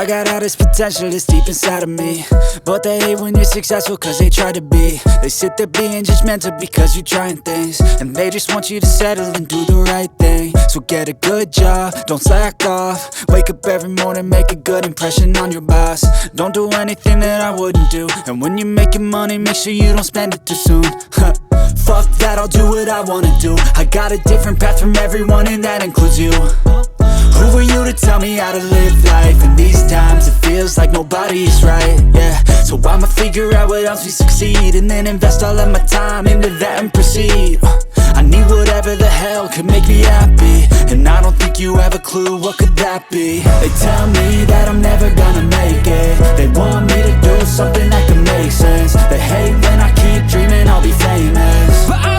I got all this potential that's deep inside of me, but they hate when you're successful cause they try to be. They sit there being judgmental because you're trying things, and they just want you to settle and do the right thing. So get a good job, don't slack off. Wake up every morning, make a good impression on your boss. Don't do anything that I wouldn't do, and when you're making money, make sure you don't spend it too soon. Fuck that, I'll do what I wanna do. I got a different path from everyone, and that includes you. Who are you to tell me how to live life? In these times it feels like nobody is right, yeah. So I'ma figure out what helps me succeed, and then invest all of my time into that and proceed. I need whatever the hell could make me happy, and I don't think you have a clue what could that be. They tell me that I'm never gonna make it. They want me to do something that can make sense. They hate when I keep dreaming I'll be famous, but